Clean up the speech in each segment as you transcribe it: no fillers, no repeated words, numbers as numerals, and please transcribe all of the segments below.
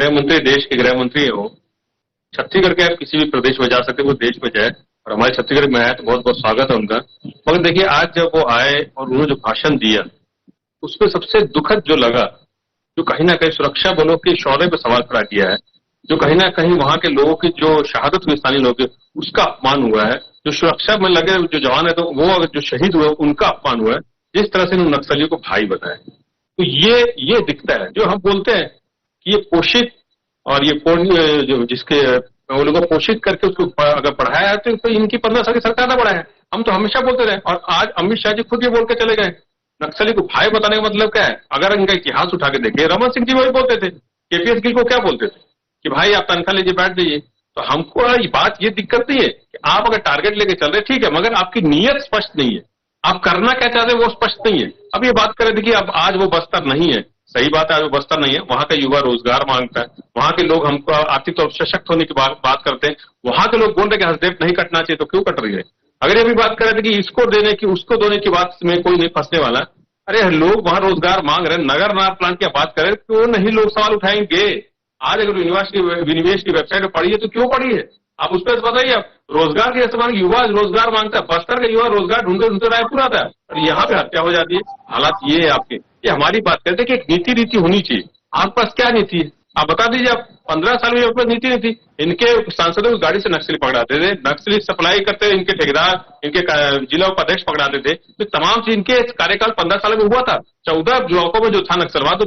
गृह मंत्री देश के गृह मंत्री हो, छत्तीसगढ़ के आप किसी भी प्रदेश में जा सकते, वो देश में जाए और हमारे छत्तीसगढ़ में आए तो बहुत बहुत स्वागत है उनका। मगर देखिए, आज जब वो आए और उन्होंने जो भाषण दिया, उसमें सबसे दुखद जो लगा, जो कहीं ना कहीं सुरक्षा बलों के शौर्य पर सवाल खड़ा किया है, जो कहीं ना कहीं वहां के लोगों की जो शहादत हुई, स्थानीय लोगों की, उसका अपमान हुआ है। जो सुरक्षा में लगे जो जवान है, तो वो अगर जो शहीद हुए उनका अपमान हुआ है। जिस तरह से इन नक्सलियों को भाई बताया, तो ये दिखता है। जो हम बोलते हैं कि ये पोषित और ये जो जिसके वो लोगों को पोषित करके उसको अगर पढ़ाया है, तो इनकी 15 साल की सरकार ने पढ़ाया है। हम तो हमेशा बोलते रहे, और आज अमित शाह जी खुद ये बोल के चले गए। नक्सली को भाई बताने का मतलब क्या है? अगर इनका इतिहास उठा के देखे, रमन सिंह जी वही बोलते थे। केपीएस गिल को क्या बोलते थे कि भाई आप तनख्वाह लीजिए, बैठ जाइए। तो हमको ये बात, ये दिक्कत नहीं है कि आप अगर टारगेट लेके चल रहे, ठीक है, मगर आपकी नीयत स्पष्ट नहीं है। आप करना क्या चाहते हैं वो स्पष्ट नहीं है। अब ये बात करें, देखिए, अब आज वो बस्तर नहीं है, सही बात है, आज वो बस्तर नहीं है। वहां का युवा रोजगार मांगता है, वहां के लोग हमको आर्थिक तौर पर सशक्त होने की बात करते हैं। वहां के लोग बोल रहे कि हसदेव नहीं कटना चाहिए, तो क्यों कट रही है? अगर ये भी बात करें थे कि इसको देने की उसको देने की बात में कोई नहीं फंसने वाला। अरे लोग वहां रोजगार मांग रहे हैं, नगर नार प्लांट की बात करें, क्यों नहीं लोग सवाल उठाएंगे? आज अगर विनिवेश की वेबसाइट पर पढ़ी है, तो क्यों पढ़ी है? आप उस पर बताइए। आप रोजगार के इस्तेमाल, युवा रोजगार मांगता है। बस्तर का युवा रोजगार ढूंढते ढूंढते रायपुर आता है, और यहाँ पे हत्या हो जाती है। हालात ये है आपके। ये हमारी बात करते हैं कि एक नीति रीति होनी चाहिए। आपके पास क्या नीति है? आप बता दीजिए। आप 15 साल में आपके पास नीति नहीं थी। इनके सांसदों को गाड़ी से नक्सली पकड़ाते थे, नक्सली सप्लाई करते थे, इनके ठेकेदार, इनके जिला उपाध्यक्ष पकड़ाते थे। तो तमाम चीज इनके कार्यकाल 15 साल में हुआ था। 14 ब्लॉकों में जो था नक्सलवाद, तो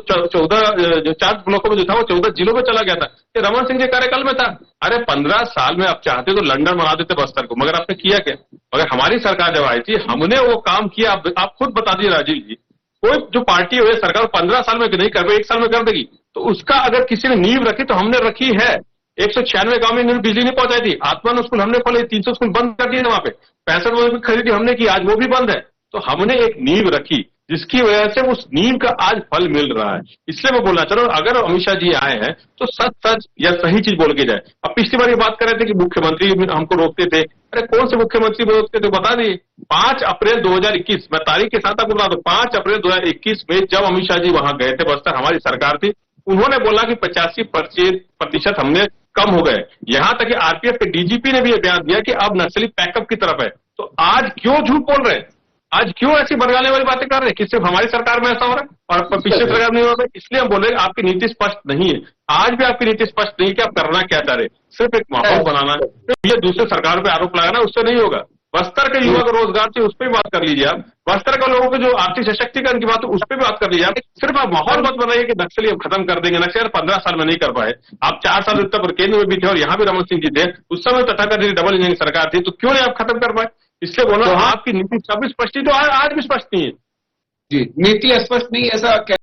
4 ब्लॉकों में जो था वो 14 जिलों में चला गया था। ये रमन सिंह के कार्यकाल में था। अरे 15 साल में आप चाहते तो लंदन बना देते बस्तर को, मगर आपने किया क्या? मगर हमारी सरकार जब आई थी, हमने वो काम किया। आप खुद बता दीजिए राजीव जी, कोई जो पार्टी हो, सरकार 15 साल में नहीं कर पाई, 1 साल में कर देगी। तो उसका अगर किसी ने नींव रखी, तो हमने रखी है। 196 गांव में बिजली नहीं पहुंचाई थी। आत्मान स्कूल हमने खोले, 300 स्कूल बंद कर दिए वहां पे। 65 खरीदी हमने की, आज वो भी बंद है। तो हमने एक नींव रखी, जिसकी वजह से उस नींव का आज फल मिल रहा है। इसलिए मैं बोलना चाह रहा हूं, अगर अमित शाह जी आए हैं तो सच या सही चीज बोल के जाए। अब पिछली बार ये बात कर रहे थे कि मुख्यमंत्री हमको रोकते थे। अरे कौन से मुख्यमंत्री रोकते थे बता दिए। 5 अप्रैल 2021, मैं तारीख के साथ आपको बता दूं, 5 अप्रैल 2021 में जब अमित शाह जी वहां गए थे बस्तर, हमारी सरकार थी, उन्होंने बोला कि 85% हमने कम हो गए। यहां तक कि आरपीएफ के डीजीपी ने भी यह बयान दिया कि अब नक्सली पैकअप की तरफ है। तो आज क्यों झूठ बोल रहे हैं? आज क्यों ऐसी बरगाने वाली बातें कर रहे हैं कि सिर्फ हमारी सरकार में ऐसा हो रहा है और पिछले सरकार में नहीं हो रहा है? इसलिए हम बोल रहे हैं आपकी नीति स्पष्ट नहीं है। आज भी आपकी नीति स्पष्ट नहीं है कि आप करना क्या चाह रहे हैं। सिर्फ एक माहौल बनाना है, ये दूसरे सरकार पे आरोप लगाना, उससे नहीं होगा। बस्तर के युवा को रोजगार से, उस पर बात कर लीजिए आप। बस्तर के लोगों को जो आर्थिक सशक्तिकरण की बात है, उस पर बात कर लीजिए आप। सिर्फ आप माहौल मत बनाइए कि नक्सली अब खत्म कर देंगे। नक्सली 15 साल में नहीं कर पाए। आप 4 साल उत्तर केंद्र में भी थे और यहाँ भी रमन सिंह जी थे। उस समय तथाकथित डबल इंजन सरकार थी, तो क्यों नहीं आप खत्म कर पाए? इसलिए बोला, आपकी नीति सब स्पष्ट थी, तो आज भी स्पष्ट नहीं है। जी, नीति स्पष्ट नहीं, ऐसा